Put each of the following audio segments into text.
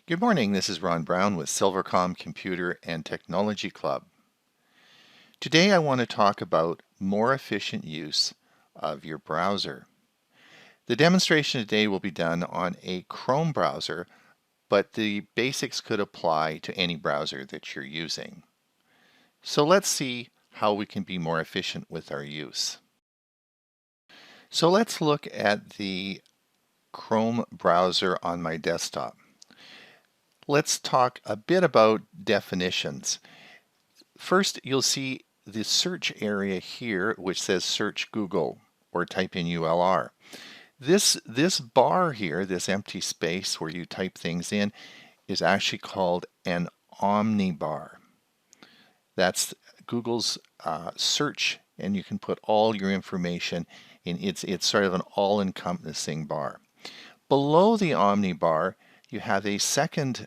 Good morning, this is Ron Brown with Silvercom Computer and Technology Club. Today I want to talk about more efficient use of your browser. The demonstration today will be done on a Chrome browser, but the basics could apply to any browser that you're using. So let's see how we can be more efficient with our use. So let's look at the Chrome browser on my desktop. Let's talk a bit about definitions. First, you'll see the search area here, which says search Google or type in ULR. This bar here, this empty space where you type things in, is actually called an omnibar. That's Google's search, and you can put all your information in. It's sort of an all-encompassing bar. Below the omnibar, you have a second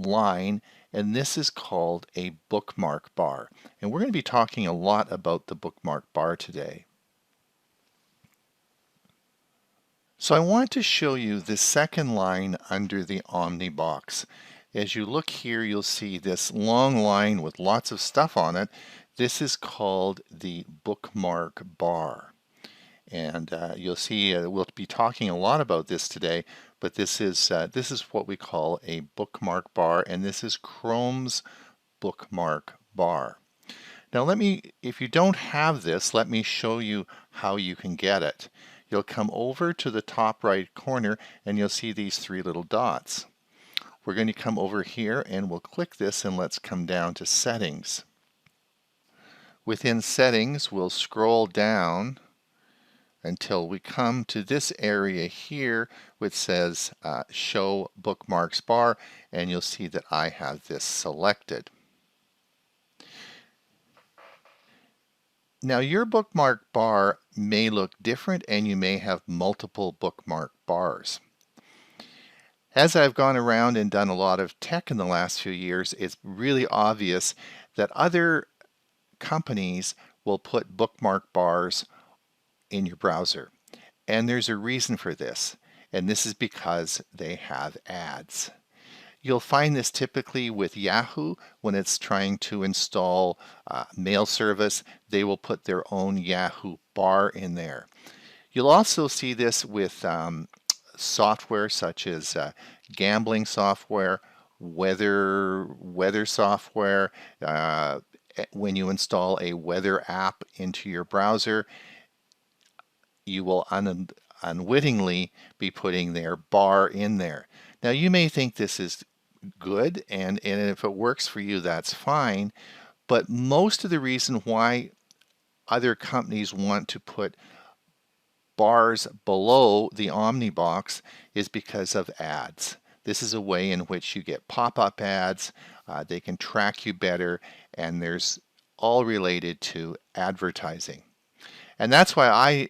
line, and this is called a bookmark bar. And we're going to be talking a lot about the bookmark bar today. So I want to show you the second line under the Omni box. As you look here, you'll see this long line with lots of stuff on it. This is called the bookmark bar. And you'll see we'll be talking a lot about this today, but this is what we call a bookmark bar, and this is Chrome's bookmark bar. Now if you don't have this, let me show you how you can get it. You'll come over to the top right corner and you'll see these three little dots. We're going to come over here and we'll click this, and let's come down to settings. Within settings, we'll scroll down until we come to this area here which says show bookmarks bar, and you'll see that I have this selected. Now your bookmark bar may look different and you may have multiple bookmark bars. As I've gone around and done a lot of tech in the last few years, it's really obvious that other companies will put bookmark bars in your browser. And there's a reason for this, and this is because they have ads. You'll find this typically with Yahoo when it's trying to install mail service. They will put their own Yahoo bar in there. You'll also see this with software such as gambling software, weather software. When you install a weather app into your browser, you will unwittingly be putting their bar in there. Now you may think this is good, and if it works for you, that's fine, but most of the reason why other companies want to put bars below the Omni box is because of ads. This is a way in which you get pop-up ads, they can track you better, and there's all related to advertising. And that's why I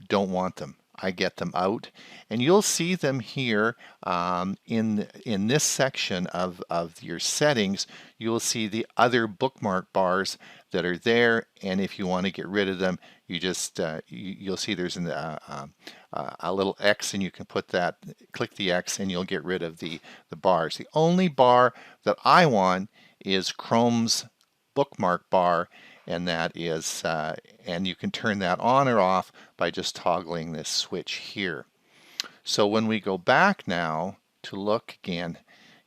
don't want them. I get them out, and you'll see them here in this section of your settings. You'll see the other bookmark bars that are there, and if you want to get rid of them, you just you'll see there's a little X, and you can click the X, and you'll get rid of the bars. The only bar that I want is Chrome's bookmark bar, and that is and you can turn that on or off by just toggling this switch here. So when we go back now to look again,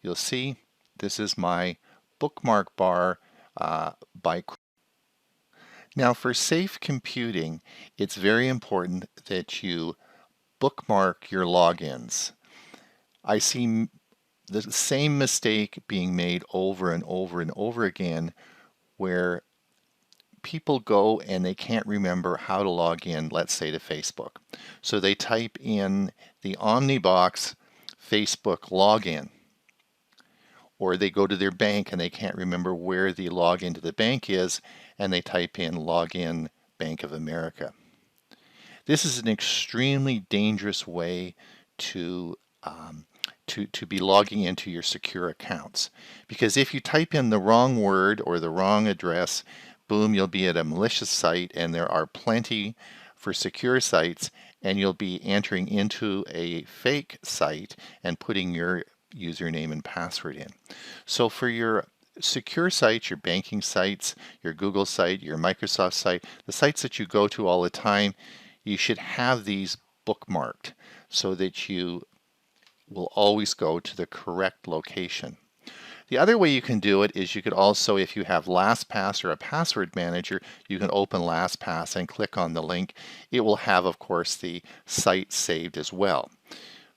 you'll see this is my bookmark bar by Chrome. Now for safe computing, it's very important that you bookmark your logins. I see the same mistake being made over and over and over again, where people go and they can't remember how to log in, let's say to Facebook. So they type in the Omnibox Facebook login, or they go to their bank and they can't remember where the login to the bank is, and they type in login Bank of America. This is an extremely dangerous way to be logging into your secure accounts, because if you type in the wrong word or the wrong address, boom, you'll be at a malicious site, and there are plenty for secure sites, and you'll be entering into a fake site and putting your username and password in. So for your secure sites, your banking sites, your Google site, your Microsoft site, the sites that you go to all the time, you should have these bookmarked so that you will always go to the correct location. The other way you can do it is you could also, if you have LastPass or a password manager, you can open LastPass and click on the link. It will have, of course, the site saved as well.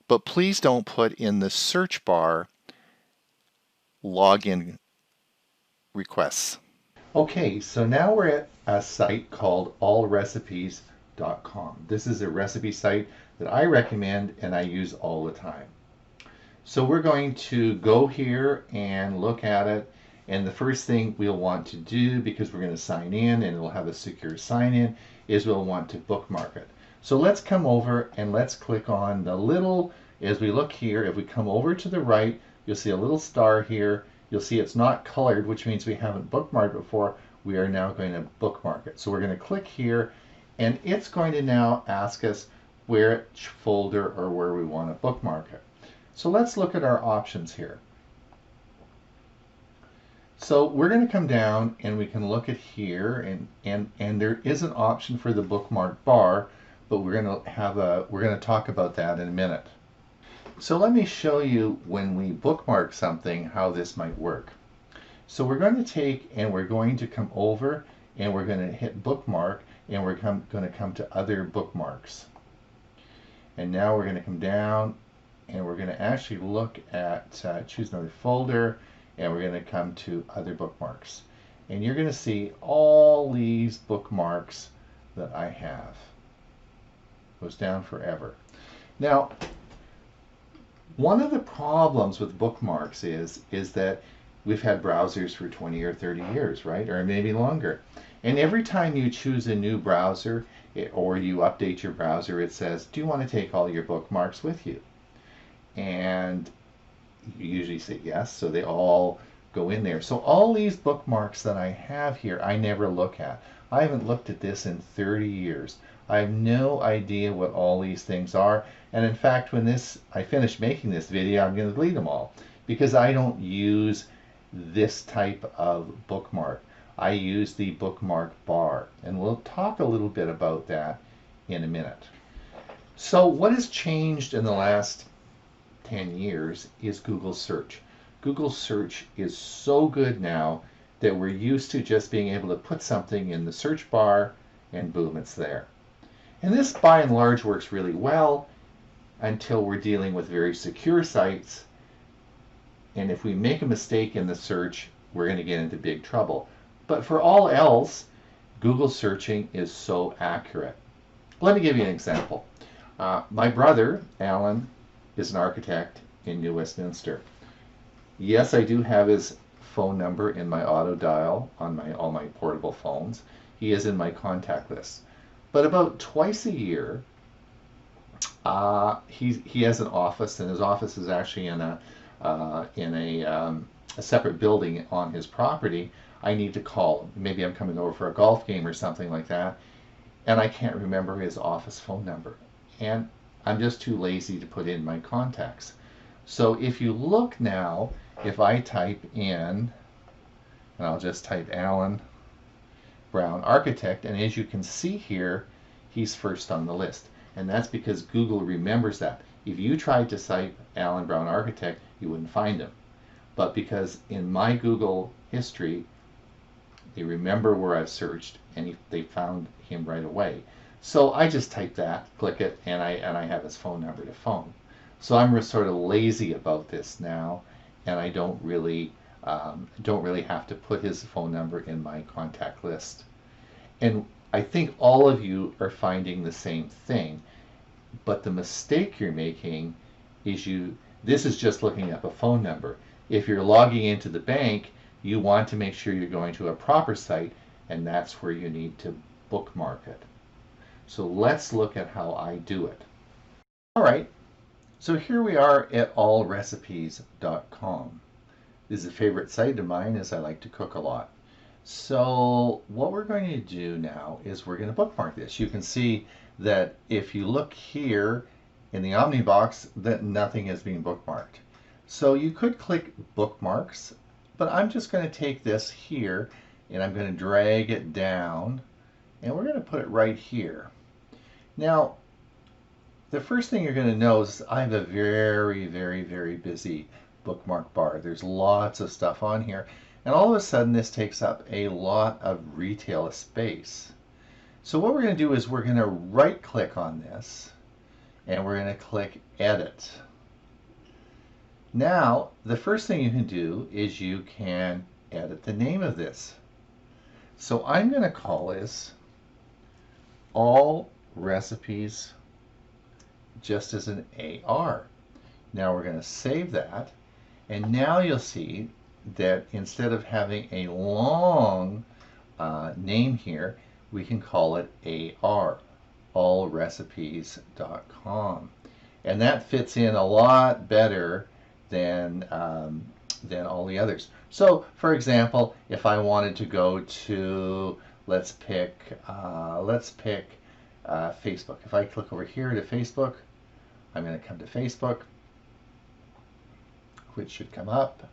But please don't put in the search bar login requests. Okay, so now we're at a site called allrecipes.com. This is a recipe site that I recommend and I use all the time. So we're going to go here and look at it. And the first thing we'll want to do, because we're going to sign in and it'll have a secure sign in, is we'll want to bookmark it. So let's come over and let's click on the little, as we look here, if we come over to the right, you'll see a little star here. You'll see it's not colored, which means we haven't bookmarked before. We are now going to bookmark it. So we're going to click here and it's going to now ask us which folder or where we want to bookmark it. So let's look at our options here. So we're going to come down and we can look at here and there is an option for the bookmark bar, but we're going to talk about that in a minute. So let me show you when we bookmark something how this might work. So we're going to take and we're going to come over and we're going to hit bookmark and we're going to come to other bookmarks. And now we're going to come down and we're going to actually look at choose another folder and we're going to come to other bookmarks. And you're going to see all these bookmarks that I have. Goes down forever. Now, one of the problems with bookmarks is that we've had browsers for 20 or 30 years, right? Or maybe longer. And every time you choose a new browser or you update your browser, it says, do you want to take all your bookmarks with you? And you usually say yes, so they all go in there. So all these bookmarks that I have here, I never look at. I haven't looked at this in 30 years. I have no idea what all these things are. And in fact, when I finish making this video, I'm going to delete them all because I don't use this type of bookmark. I use the Bookmark Bar, and we'll talk a little bit about that in a minute. So what has changed in the last 10 years is Google search. Google search is so good now that we're used to just being able to put something in the search bar and boom, it's there. And this by and large works really well until we're dealing with very secure sites. And if we make a mistake in the search, we're going to get into big trouble. But for all else, Google searching is so accurate. Let me give you an example. My brother, Alan, is an architect in New Westminster. Yes, I do have his phone number in my auto dial on all my portable phones. He is in my contact list. But about twice a year, he has an office, and his office is actually in a separate building on his property. I need to call him. Maybe I'm coming over for a golf game or something like that, and I can't remember his office phone number. And I'm just too lazy to put in my contacts. So if you look now, if I type in, and I'll just type Alan Brown Architect, and as you can see here, he's first on the list. And that's because Google remembers that. If you tried to type Alan Brown Architect, you wouldn't find him. But because in my Google history, they remember where I've searched, and they found him right away. So I just type that, click it, and I have his phone number to phone. So I'm sort of lazy about this now, and I don't really have to put his phone number in my contact list. And I think all of you are finding the same thing, but the mistake you're making is this is just looking up a phone number. If you're logging into the bank, you want to make sure you're going to a proper site, and that's where you need to bookmark it. So let's look at how I do it. All right, so here we are at allrecipes.com. This is a favorite site of mine as I like to cook a lot. So what we're going to do now is we're going to bookmark this. You can see that if you look here in the Omni box, that nothing is being bookmarked. So you could click bookmarks, but I'm just going to take this here and I'm going to drag it down and we're going to put it right here. Now, the first thing you're going to notice, I have a very busy bookmark bar. There's lots of stuff on here, and all of a sudden this takes up a lot of retail space. So what we're going to do is we're going to right click on this and we're going to click edit. Now, the first thing you can do is you can edit the name of this. So I'm going to call this All Recipes, just as an AR. Now we're going to save that, and now you'll see that instead of having a long name here, we can call it AR, allrecipes.com. And that fits in a lot better than all the others. So, for example, if I wanted to go to, let's pick Facebook. If I click over here to Facebook, I'm going to come to Facebook, which should come up.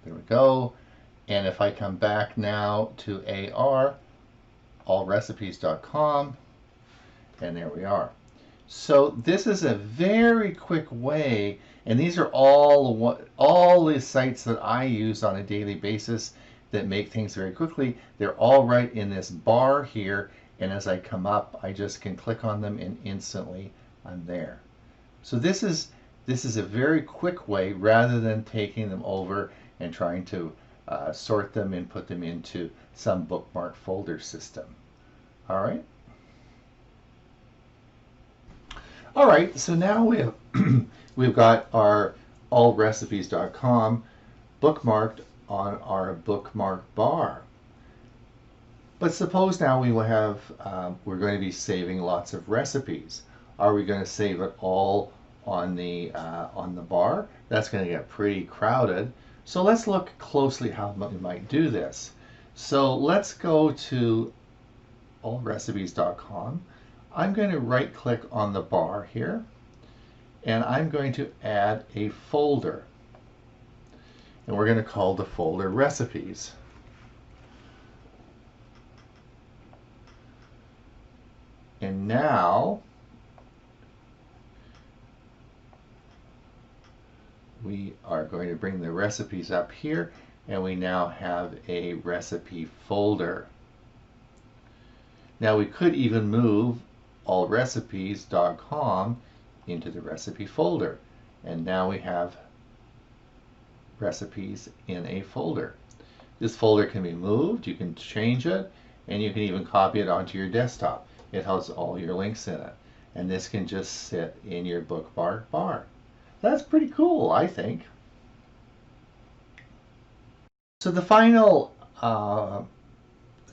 There we go. And if I come back now to AR, allrecipes.com, and there we are. So this is a very quick way, and these are all the sites that I use on a daily basis that make things very quickly. They're all right in this bar here, and as I come up, I just can click on them and instantly I'm there. So this is a very quick way rather than taking them over and trying to sort them and put them into some bookmark folder system. All right. All right, so now we have we've got our allrecipes.com bookmarked on our bookmark bar. But suppose now we will have we're going to be saving lots of recipes. Are we going to save it all on the bar? That's going to get pretty crowded. So let's look closely how we might do this. So let's go to allrecipes.com. I'm going to right click on the bar here and I'm going to add a folder. And we're going to call the folder recipes. And now we are going to bring the recipes up here, and we now have a recipe folder. Now we could even move allrecipes.com into the recipe folder, and now we have recipes in a folder. This folder can be moved, you can change it, and you can even copy it onto your desktop. It has all your links in it, and this can just sit in your Bookmark bar. That's pretty cool, I think. So the final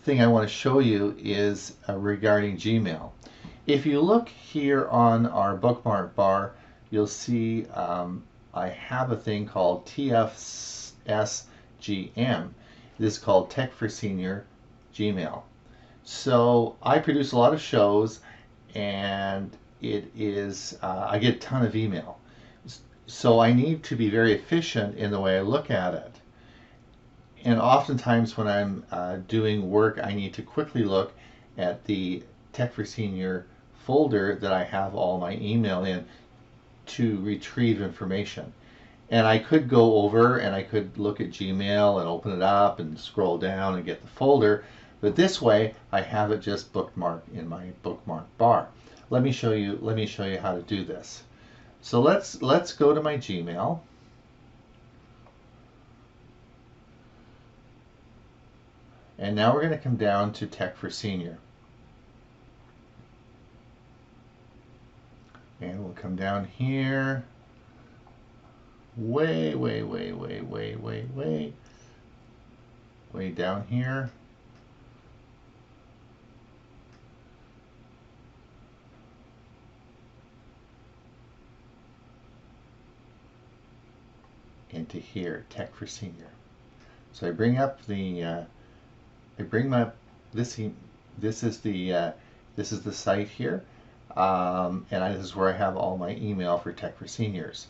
thing I want to show you is regarding Gmail. If you look here on our Bookmark bar, you'll see I have a thing called TFSGM. This is called Tech for Senior Gmail. So I produce a lot of shows, and it is I get a ton of email. So I need to be very efficient in the way I look at it. And oftentimes when I'm doing work, I need to quickly look at the Tech for Senior folder that I have all my email in to retrieve information. And I could go over and I could look at Gmail and open it up and scroll down and get the folder, but this way I have it just bookmarked in my bookmark bar. Let me show you how to do this. So let's go to my Gmail. And now we're going to come down to Tech for Senior. And we'll come down here. Way down here. Into here, Tech for Senior. So I bring up the this is the site here, and this is where I have all my email for Tech for Seniors.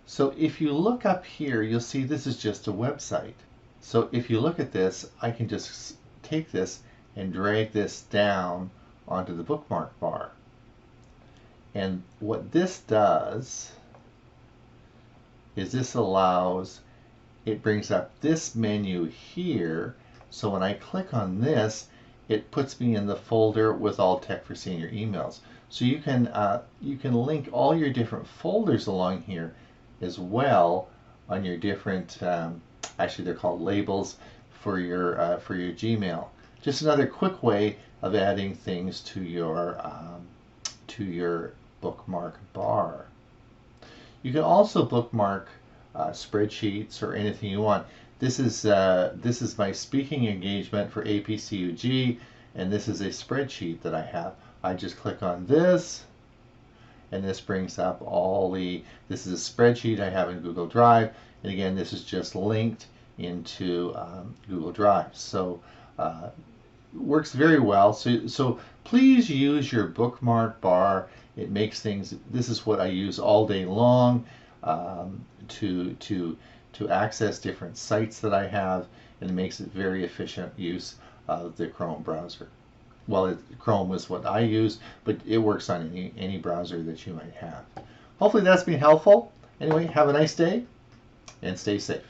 So if you look up here, you'll see this is just a website. So if you look at this, I can just take this and drag this down onto the bookmark bar. And what this does is this allows, it brings up this menu here. So when I click on this, it puts me in the folder with all Tech for Senior emails. So you can link all your different folders along here as well on your different, actually they're called labels for your Gmail. Just another quick way of adding things to your bookmark bar. You can also bookmark spreadsheets or anything you want. This is my speaking engagement for APCUG, and this is a spreadsheet that I have. I just click on this, and this brings up this is a spreadsheet I have in Google Drive, and again, this is just linked into Google Drive. So works very well. So please use your bookmark bar. It makes things, this is what I use all day long to access different sites that I have, and it makes it very efficient use of the Chrome browser. Well, Chrome is what I use, but it works on any browser that you might have. Hopefully that's been helpful. Anyway, have a nice day and stay safe.